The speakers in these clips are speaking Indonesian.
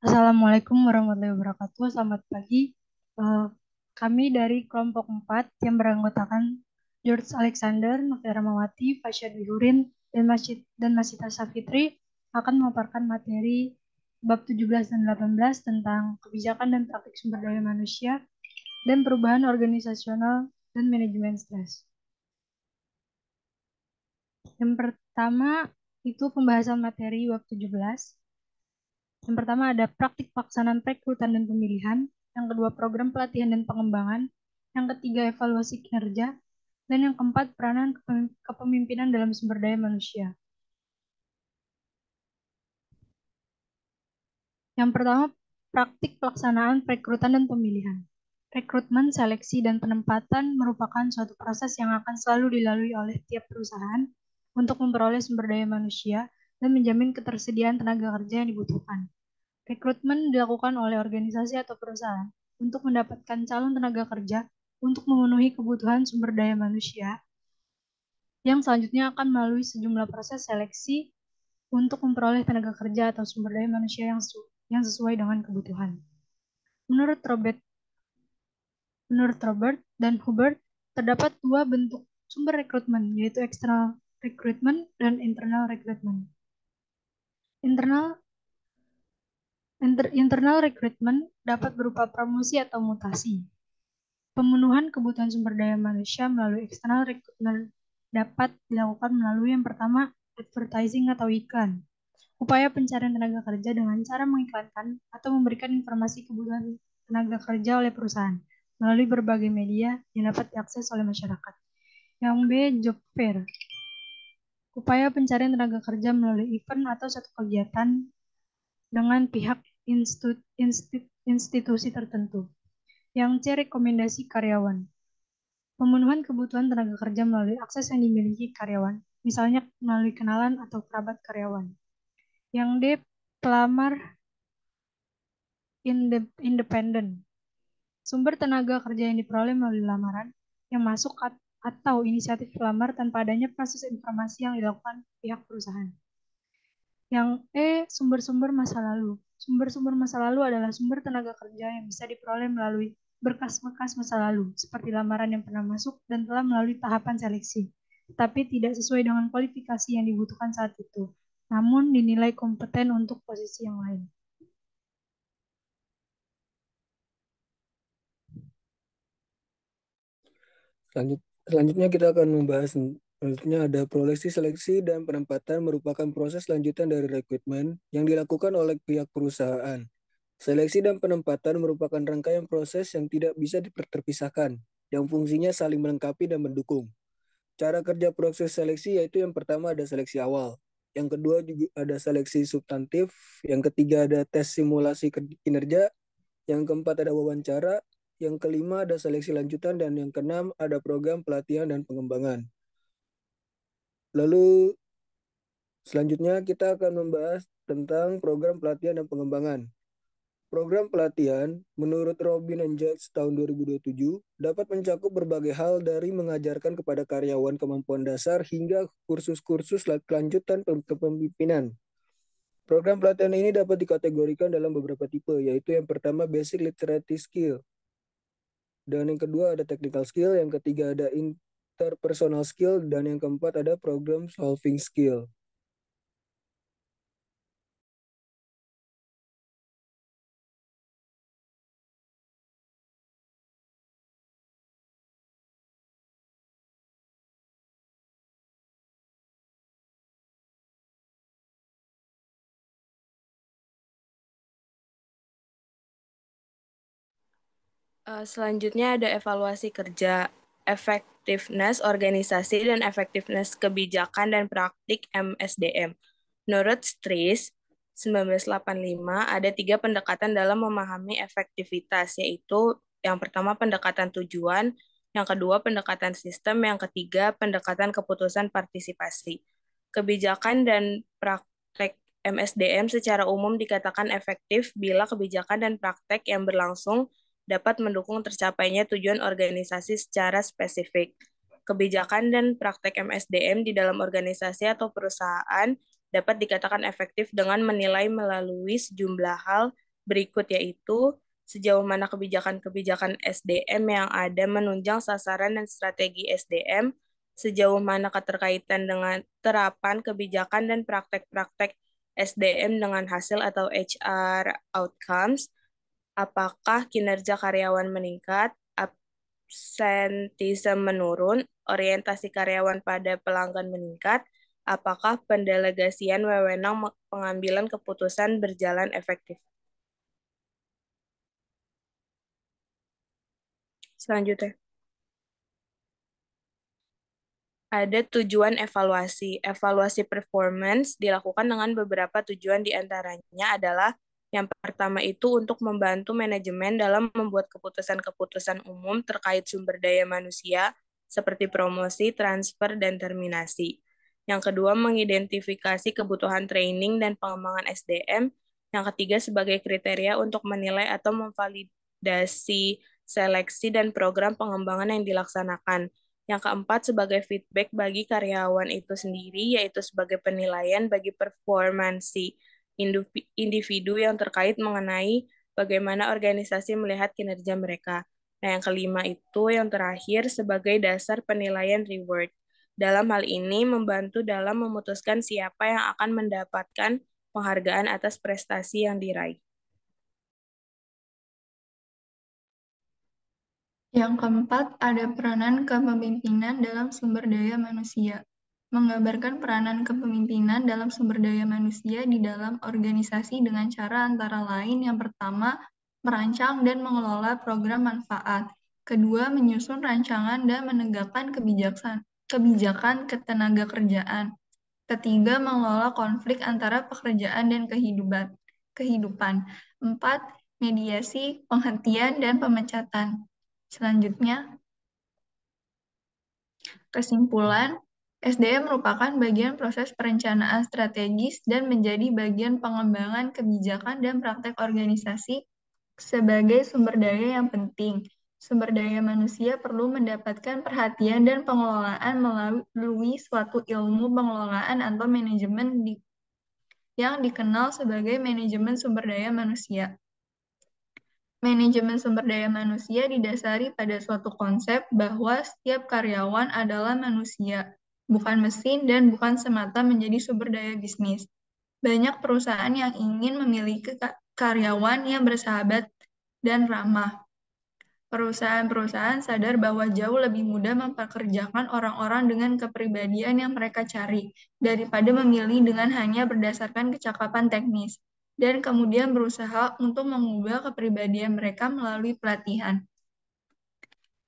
Assalamualaikum warahmatullahi wabarakatuh. Selamat pagi. Eh, Kami dari kelompok 4 yang beranggotakan George Alexander, Novia Ramawati, Fasya Bihurin, dan Masita Safitri akan memaparkan materi bab 17 dan 18 tentang kebijakan dan praktik sumber daya manusia dan perubahan organisasional dan manajemen stres. Yang pertama itu pembahasan materi bab 17. Yang pertama ada praktik pelaksanaan perekrutan dan pemilihan, yang kedua program pelatihan dan pengembangan, yang ketiga evaluasi kinerja, dan yang keempat peranan kepemimpinan dalam sumber daya manusia. Yang pertama, praktik pelaksanaan perekrutan dan pemilihan. Rekrutmen, seleksi, dan penempatan merupakan suatu proses yang akan selalu dilalui oleh tiap perusahaan untuk memperoleh sumber daya manusia dan menjamin ketersediaan tenaga kerja yang dibutuhkan. Rekrutmen dilakukan oleh organisasi atau perusahaan untuk mendapatkan calon tenaga kerja untuk memenuhi kebutuhan sumber daya manusia yang selanjutnya akan melalui sejumlah proses seleksi untuk memperoleh tenaga kerja atau sumber daya manusia yang sesuai dengan kebutuhan. Menurut Robert, menurut Robert dan Hubert, terdapat dua bentuk sumber rekrutmen, yaitu external recruitment dan internal recruitment. Internal internal recruitment dapat berupa promosi atau mutasi. Pemenuhan kebutuhan sumber daya manusia melalui external recruitment dapat dilakukan melalui yang pertama, advertising atau iklan. Upaya pencarian tenaga kerja dengan cara mengiklankan atau memberikan informasi kebutuhan tenaga kerja oleh perusahaan melalui berbagai media yang dapat diakses oleh masyarakat. Yang B, job fair. Upaya pencarian tenaga kerja melalui event atau satu kegiatan dengan pihak institusi tertentu. Yang C, rekomendasi karyawan. Pemenuhan kebutuhan tenaga kerja melalui akses yang dimiliki karyawan, misalnya melalui kenalan atau kerabat karyawan. Yang D, pelamar independen. Sumber tenaga kerja yang diperoleh melalui lamaran yang masuk atau inisiatif pelamar tanpa adanya proses informasi yang dilakukan pihak perusahaan. Yang E, sumber-sumber masa lalu. Sumber-sumber masa lalu adalah sumber tenaga kerja yang bisa diperoleh melalui berkas-berkas masa lalu, seperti lamaran yang pernah masuk dan telah melalui tahapan seleksi, tetapi tidak sesuai dengan kualifikasi yang dibutuhkan saat itu, namun dinilai kompeten untuk posisi yang lain. Selanjutnya kita akan membahas selanjutnya ada proleksi, seleksi, dan penempatan merupakan proses lanjutan dari rekrutmen yang dilakukan oleh pihak perusahaan. Seleksi dan penempatan merupakan rangkaian proses yang tidak bisa terpisahkan, yang fungsinya saling melengkapi dan mendukung. Cara kerja proses seleksi yaitu yang pertama ada seleksi awal, yang kedua juga ada seleksi substantif, yang ketiga ada tes simulasi kinerja, yang keempat ada wawancara, yang kelima ada seleksi lanjutan, dan yang keenam ada program pelatihan dan pengembangan. Lalu selanjutnya kita akan membahas tentang program pelatihan dan pengembangan. Program pelatihan, menurut Robin and Judge tahun 2027, dapat mencakup berbagai hal dari mengajarkan kepada karyawan kemampuan dasar hingga kursus-kursus kelanjutan kepemimpinan. Program pelatihan ini dapat dikategorikan dalam beberapa tipe, yaitu yang pertama basic literary skill, dan yang kedua ada technical skill, yang ketiga ada interpersonal skill, dan yang keempat ada problem solving skill. Selanjutnya ada evaluasi kerja, effectiveness organisasi, dan effectiveness kebijakan dan praktik MSDM. Menurut Stries, 1985, ada 3 pendekatan dalam memahami efektivitas, yaitu yang pertama pendekatan tujuan, yang kedua pendekatan sistem, yang ketiga pendekatan keputusan partisipasi. Kebijakan dan praktek MSDM secara umum dikatakan efektif bila kebijakan dan praktek yang berlangsung dapat mendukung tercapainya tujuan organisasi secara spesifik. Kebijakan dan praktek MSDM di dalam organisasi atau perusahaan dapat dikatakan efektif dengan menilai melalui sejumlah hal berikut, yaitu sejauh mana kebijakan-kebijakan SDM yang ada menunjang sasaran dan strategi SDM, sejauh mana keterkaitan dengan terapan kebijakan dan praktek-praktek SDM dengan hasil atau HR outcomes, apakah kinerja karyawan meningkat, absenteeism menurun, orientasi karyawan pada pelanggan meningkat, apakah pendelegasian wewenang pengambilan keputusan berjalan efektif. Selanjutnya, ada tujuan evaluasi. Evaluasi performance dilakukan dengan beberapa tujuan, diantaranya adalah yang pertama itu untuk membantu manajemen dalam membuat keputusan-keputusan umum terkait sumber daya manusia, seperti promosi, transfer, dan terminasi. Yang kedua, mengidentifikasi kebutuhan training dan pengembangan SDM. Yang ketiga, sebagai kriteria untuk menilai atau memvalidasi seleksi dan program pengembangan yang dilaksanakan. Yang keempat, sebagai feedback bagi karyawan itu sendiri, yaitu sebagai penilaian bagi performansi individu yang terkait mengenai bagaimana organisasi melihat kinerja mereka. Nah, yang kelima itu, yang terakhir, sebagai dasar penilaian reward. Dalam hal ini, membantu dalam memutuskan siapa yang akan mendapatkan penghargaan atas prestasi yang diraih. Yang keempat, ada peranan kepemimpinan dalam sumber daya manusia. Menggambarkan peranan kepemimpinan dalam sumber daya manusia di dalam organisasi dengan cara antara lain yang pertama, merancang dan mengelola program manfaat. Kedua, menyusun rancangan dan menegakkan kebijakan ketenagakerjaan. Ketiga, mengelola konflik antara pekerjaan dan kehidupan. Empat, mediasi, penghentian, dan pemecatan. Selanjutnya, kesimpulan, SDM merupakan bagian proses perencanaan strategis dan menjadi bagian pengembangan kebijakan dan praktek organisasi sebagai sumber daya yang penting. Sumber daya manusia perlu mendapatkan perhatian dan pengelolaan melalui suatu ilmu pengelolaan atau manajemen yang dikenal sebagai manajemen sumber daya manusia. Manajemen sumber daya manusia didasari pada suatu konsep bahwa setiap karyawan adalah manusia, bukan mesin dan bukan semata menjadi sumber daya bisnis. Banyak perusahaan yang ingin memiliki karyawan yang bersahabat dan ramah. Perusahaan-perusahaan sadar bahwa jauh lebih mudah mempekerjakan orang-orang dengan kepribadian yang mereka cari, daripada memilih dengan hanya berdasarkan kecakapan teknis, dan kemudian berusaha untuk mengubah kepribadian mereka melalui pelatihan.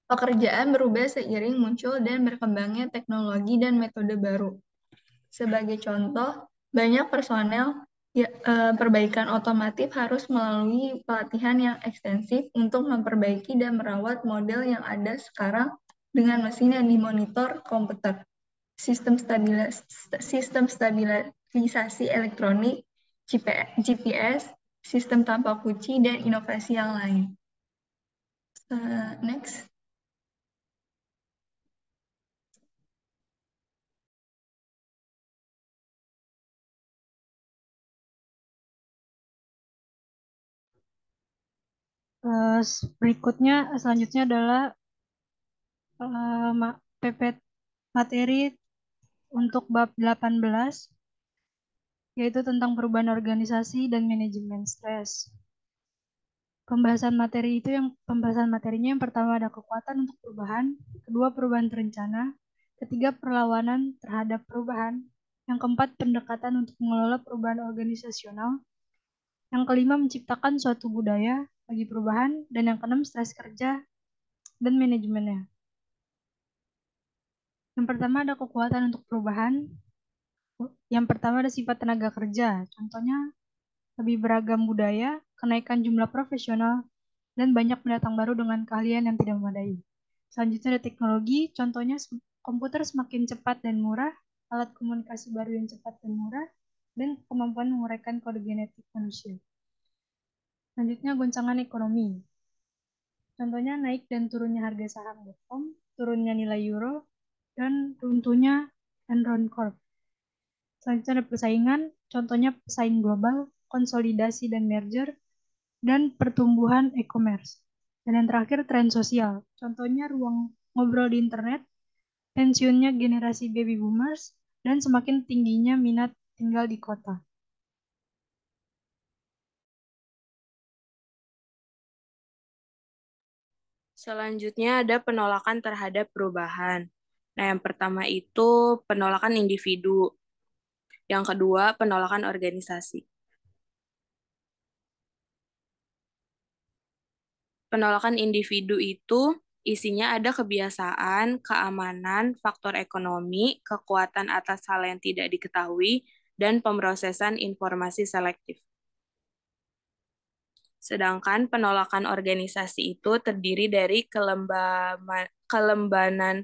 Pekerjaan berubah seiring muncul dan berkembangnya teknologi dan metode baru. Sebagai contoh, banyak personel perbaikan otomotif harus melalui pelatihan yang ekstensif untuk memperbaiki dan merawat model yang ada sekarang dengan mesin yang dimonitor komputer, sistem stabilisasi elektronik, GPS, sistem tanpa kunci, dan inovasi yang lain. Next. Berikutnya, selanjutnya adalah PP materi untuk bab 18, yaitu tentang perubahan organisasi dan manajemen stres. Pembahasan materinya yang pertama ada kekuatan untuk perubahan, kedua perubahan terencana, ketiga perlawanan terhadap perubahan, yang keempat pendekatan untuk mengelola perubahan organisasional, yang kelima menciptakan suatu budaya bagi perubahan, dan yang keenam stres kerja dan manajemennya. Yang pertama ada kekuatan untuk perubahan. Yang pertama ada sifat tenaga kerja, contohnya lebih beragam budaya, kenaikan jumlah profesional, dan banyak pendatang baru dengan keahlian yang tidak memadai. Selanjutnya ada teknologi, contohnya komputer semakin cepat dan murah, alat komunikasi baru yang cepat dan murah, dan kemampuan menguraikan kode genetik manusia. Selanjutnya goncangan ekonomi. Contohnya naik dan turunnya harga saham.com, turunnya nilai euro, dan runtuhnya Enron Corp. Selanjutnya ada persaingan, contohnya pesaing global, konsolidasi dan merger, dan pertumbuhan e-commerce. Dan yang terakhir, tren sosial. Contohnya ruang ngobrol di internet, pensiunnya generasi baby boomers, dan semakin tingginya minat tinggal di kota. Selanjutnya ada penolakan terhadap perubahan. Nah, yang pertama itu penolakan individu. Yang kedua, penolakan organisasi. Penolakan individu itu isinya ada kebiasaan, keamanan, faktor ekonomi, kekuatan atas hal yang tidak diketahui, dan pemrosesan informasi selektif. Sedangkan penolakan organisasi itu terdiri dari kelembanan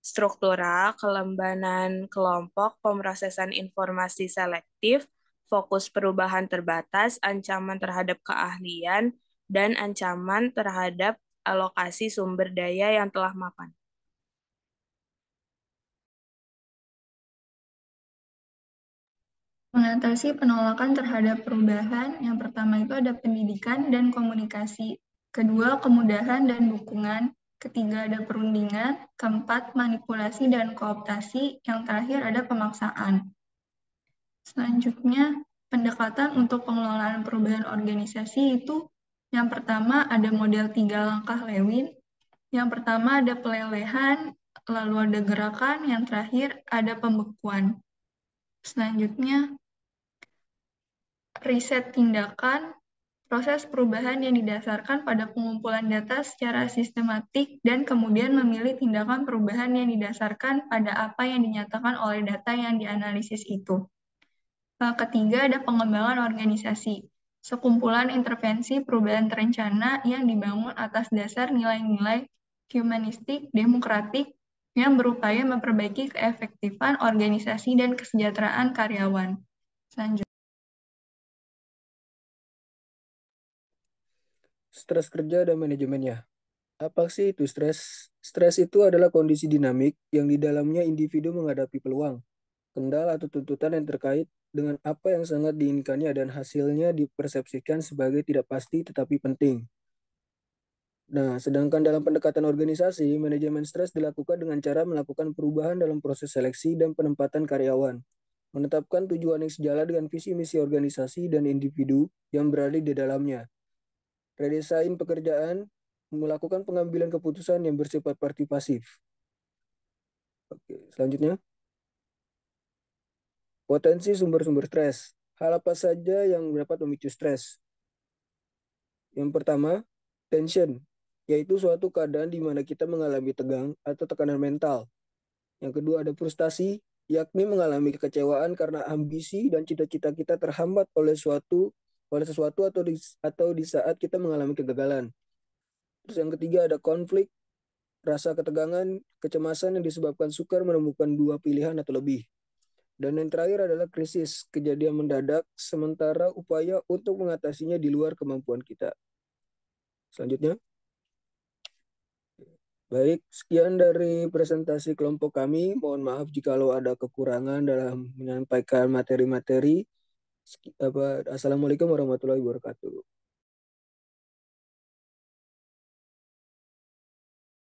struktural, kelembanan kelompok, pemrosesan informasi selektif, fokus perubahan terbatas, ancaman terhadap keahlian, dan ancaman terhadap alokasi sumber daya yang telah mapan. Mengatasi penolakan terhadap perubahan, yang pertama itu ada pendidikan dan komunikasi. Kedua, kemudahan dan dukungan. Ketiga, ada perundingan. Keempat, manipulasi dan kooptasi. Yang terakhir ada pemaksaan. Selanjutnya, pendekatan untuk pengelolaan perubahan organisasi itu yang pertama ada model 3 langkah Lewin. Yang pertama ada pelelehan, lalu ada gerakan, yang terakhir ada pembekuan. Selanjutnya, riset tindakan, proses perubahan yang didasarkan pada pengumpulan data secara sistematik dan kemudian memilih tindakan perubahan yang didasarkan pada apa yang dinyatakan oleh data yang dianalisis itu. Ketiga, ada pengembangan organisasi, sekumpulan intervensi perubahan terencana yang dibangun atas dasar nilai-nilai humanistik, demokratik, yang berupaya memperbaiki keefektifan organisasi dan kesejahteraan karyawan. Selanjutnya. Stres kerja dan manajemennya. Apa sih itu stres? Stres itu adalah kondisi dinamik yang di dalamnya individu menghadapi peluang, kendala atau tuntutan yang terkait dengan apa yang sangat diinginkannya dan hasilnya dipersepsikan sebagai tidak pasti tetapi penting. Nah, sedangkan dalam pendekatan organisasi, manajemen stres dilakukan dengan cara melakukan perubahan dalam proses seleksi dan penempatan karyawan, menetapkan tujuan yang sejalan dengan visi misi organisasi dan individu yang berada di dalamnya, redesain pekerjaan, melakukan pengambilan keputusan yang bersifat partisipatif. Oke, selanjutnya. Potensi sumber-sumber stres. Hal apa saja yang dapat memicu stres? Yang pertama, tension, yaitu suatu keadaan di mana kita mengalami tegang atau tekanan mental. Yang kedua ada frustasi, yakni mengalami kekecewaan karena ambisi dan cita-cita kita terhambat oleh sesuatu atau di saat kita mengalami kegagalan. Terus yang ketiga ada konflik, rasa ketegangan, kecemasan yang disebabkan sukar menemukan dua pilihan atau lebih. Dan yang terakhir adalah krisis, kejadian mendadak, sementara upaya untuk mengatasinya di luar kemampuan kita. Selanjutnya. Baik, sekian dari presentasi kelompok kami. Mohon maaf jika ada kekurangan dalam menyampaikan materi-materi. Assalamualaikum warahmatullahi wabarakatuh.